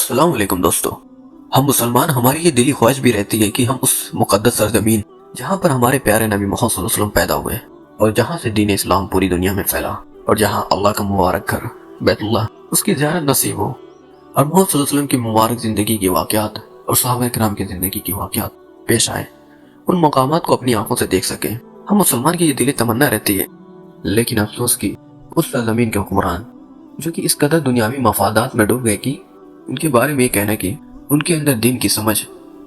अस्सलाम वालेकुम दोस्तों। हम मुसलमान, हमारी ये दिली ख्वाहिश भी रहती है कि हम उस मुकद्दस सरजमीन जहाँ पर हमारे प्यारे नबी मोहम्मद सल्लल्लाहु अलैहि वसल्लम पैदा हुए और जहाँ से दीन इस्लाम पूरी दुनिया में फैला और जहाँ अल्लाह का मुबारक घर बैतुल्लाह उसकी ज़ियारत नसीब हो और मोहम्मद सल्लल्लाहु अलैहि वसल्लम की मुबारक ज़िंदगी के वाक़यात और सहाबा किराम की ज़िंदगी की वाक़यात पेश आए, उन मकामात को अपनी आंखों से देख सकें। हम मुसलमान की ये दिली तमन्ना रहती है, लेकिन अफसोस की उस सरजमीन के हुक्मरान जो कि इस कदर दुनियावी मफादात में डूब गए कि उनके बारे में ये कहना कि उनके अंदर दीन की समझ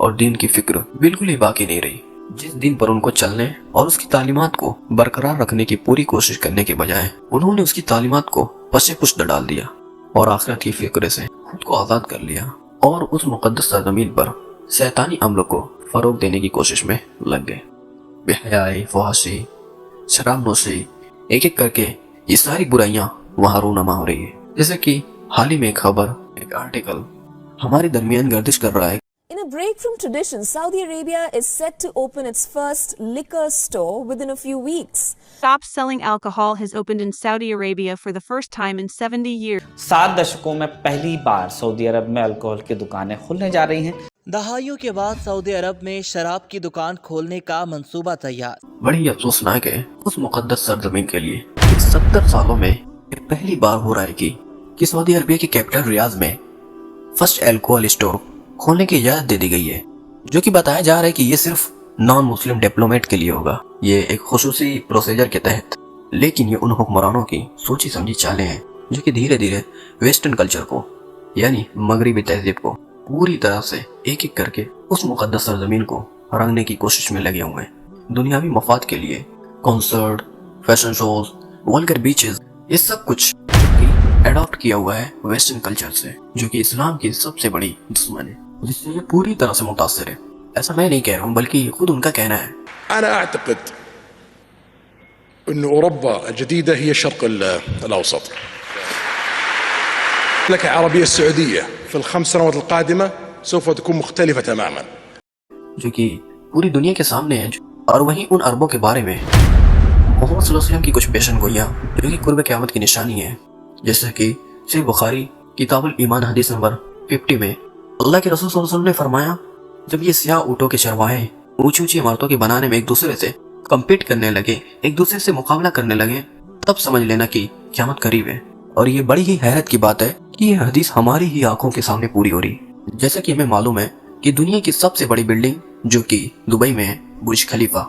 और दीन की फिक्र बिल्कुल ही बाकी नहीं रही। जिस दिन पर उनको चलने और उसकी तालीमात को बरकरार रखने की पूरी कोशिश करने के बजाय उन्होंने उसकी तालीमात को पसे पुश्त डाल दिया और आखिरत की फिक्र से खुद को आज़ाद कर लिया और उस मुकद्दस सरजमीन पर शैतानी अमल को फरोग देने की कोशिश में लग गए। बेहयाई, फहाशी, शराब नोशी, एक एक करके ये सारी बुराइयां वहाँ रूनमा हो रही है। जैसे कि हाल ही में एक खबर, एक आर्टिकल हमारे दरमियान गर्दिश कर रहा है। In a break from tradition, Saudi Arabia is set to open its first liquor store within a few weeks. Shop selling alcohol has opened in Saudi Arabia for the first time in 70 years. 7 दशकों में पहली बार Saudi अरब में alcohol की दुकानें खुलने जा रही हैं। दहाइयों के बाद सऊदी अरब में शराब की दुकान खोलने का मंसूबा तैयार। बड़ी अफसोसनाक है उस मुकद्दस सरजमीन के लिए 70 सालों में पहली बार हो रहा है कि सऊदी अरबिया की कैपिटल रियाद में फर्स्ट अल्कोहल स्टोर खोलने की इजाजत दे दी गई है, जो कि बताया जा रहा है कि ये सिर्फ नॉन मुस्लिम डिप्लोमेट के लिए होगा। ये एक खुसूसी प्रोसीजर के तहत, लेकिन ये उन हुक्मरानों की सोची समझी चालें हैं जो कि धीरे धीरे वेस्टर्न कल्चर को यानी मगरिबी तहजीब को पूरी तरह से एक एक करके उस मुकद्दस सरजमीन को रंगने की कोशिश में लगे हुए हैं। दुनियावी मफाद के लिए concert, fashion shows, vulgar beaches, ये सब कुछ एडॉप्ट किया हुआ है वेस्टर्न कल्चर से, जो कि इस्लाम की सबसे बड़ी दुश्मन है, जिससे ये पूरी तरह से मुतासिर है। ऐसा मैं नहीं कह रहा हूँ, बल्कि खुद उनका कहना है। أنا أعتقد أن أوروبا الجديدة هي الشرق الأوسط. المملكة العربية السعودية في ال5 سنوات القادمة سوف تكون مختلفة تماما. जो कि पूरी दुनिया के सामने है, और वहीं उन अरबों के बारे में मोहम्मद सल्लल्लाहु अलैहि वसल्लम की कुछ पेशन गोइयाँ जो कि कुर्ब क़यामत की निशानी है। जैसे कि सहीह बुखारी किताबुल ईमान हदीस नंबर 50 में अल्लाह के रसूल सल्लल्लाहु अलैहि वसल्लम ने फरमाया, जब ये सियाह ऊँटों के चरवाहे ऊंची ऊंची इमारतों के बनाने में एक दूसरे से कम्पीट करने लगे, एक दूसरे से मुकाबला करने लगे, तब समझ लेना कि क़यामत करीब है। और ये बड़ी ही हैरत की बात है कि ये हदीस हमारी ही आंखों के सामने पूरी हो रही। जैसा कि हमें मालूम है कि दुनिया की सबसे बड़ी बिल्डिंग जो कि दुबई में है, बुर्ज खलीफा,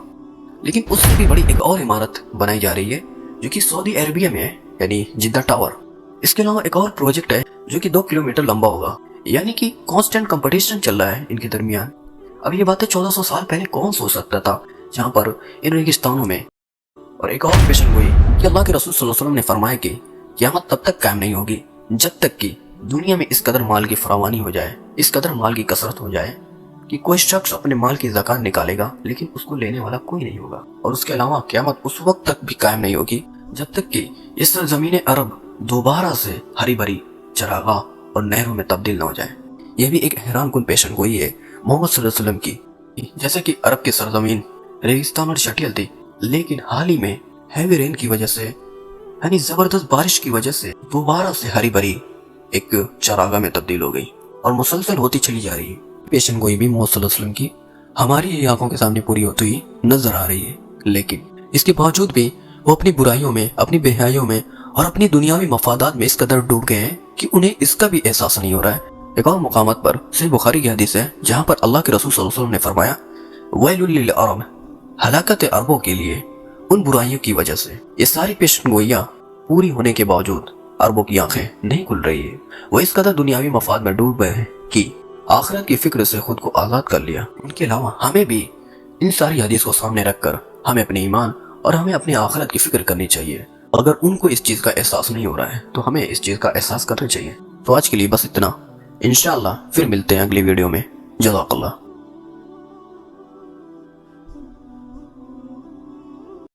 लेकिन उससे भी बड़ी एक और इमारत बनाई जा रही है जो कि सऊदी अरबिया में है, यानी जिद्दा टावर। इसके अलावा एक और प्रोजेक्ट है जो कि 2 किलोमीटर लंबा होगा, यानी कि कांस्टेंट कंपटीशन चल रहा है इनके दरमियान। अब ये बातें 1400 साल पहले कौन सोच सकता था, जहाँ पर इन रेगिस्तानों में। और एक और पेशन हुई कि अल्लाह के रसूल सल्लल्लाहु अलैहि वसल्लम ने फरमाया कि क़यामत तब तक कायम नहीं होगी जब तक कि दुनिया में इस कदर माल की फरावानी हो जाए, इस कदर माल की कसरत हो जाए कि कोई शख्स अपने माल की ज़कात निकालेगा लेकिन उसको लेने वाला कोई नहीं होगा। और उसके अलावा क़यामत उस वक्त तक भी कायम नहीं होगी जब तक कि इस सरज़मीन अरब दोबारा से हरी भरी चरागाह और नहरों में तब्दील न हो जाए। यह भी एक हैरान कुन पेशन गोई है मोहम्मद सल्लल्लाहु अलैहि वसल्लम की। जैसे कि अरब की सरजमीन रेगिस्तान और शटियल थी, लेकिन हाल ही में हैवी रेन की वजह से, यानी जबरदस्त बारिश की वजह से दोबारा से हरी भरी एक चरागाह में तब्दील हो गई और मुसलसल होती चली जा रही है। पेशन गोई भी मोहम्मद सल्लल्लाहु अलैहि वसल्लम की हमारी आंखों के सामने पूरी होती हुई नजर आ रही है, लेकिन इसके बावजूद भी वो अपनी बुराइयों में, अपनी बेहयाइयों में और अपनी दुनियावी मफादात में इस कदर डूब गए हैं कि उन्हें इसका भी एहसास नहीं हो रहा है। एक और मुकामत पर सहीह बुखारी की हदीस है जहाँ पर अल्लाह के रसूल सल्लल्लाहु अलैहि वसल्लम ने फरमाया, वैलुल लिल अरब, हलाकत अरबों के लिए उन बुराइयों की वजह से। ये सारी पेशन गोइयाँ पूरी होने के बावजूद अरबों की आंखें नहीं खुल रही है। वो इस कदर दुनियावी मफाद में डूब गए हैं कि आखिरत की फिक्र से खुद को आज़ाद कर लिया। उनके अलावा हमें भी इन सारी हदीस को सामने रखकर हमें अपने ईमान और हमें अपनी आखिरत की फिक्र करनी चाहिए। अगर उनको इस चीज़ का एहसास नहीं हो रहा है तो हमें इस चीज़ का एहसास करना चाहिए। तो आज के लिए बस इतना, इंशाअल्लाह फिर मिलते हैं अगली वीडियो में। जज़ाकल्लाह।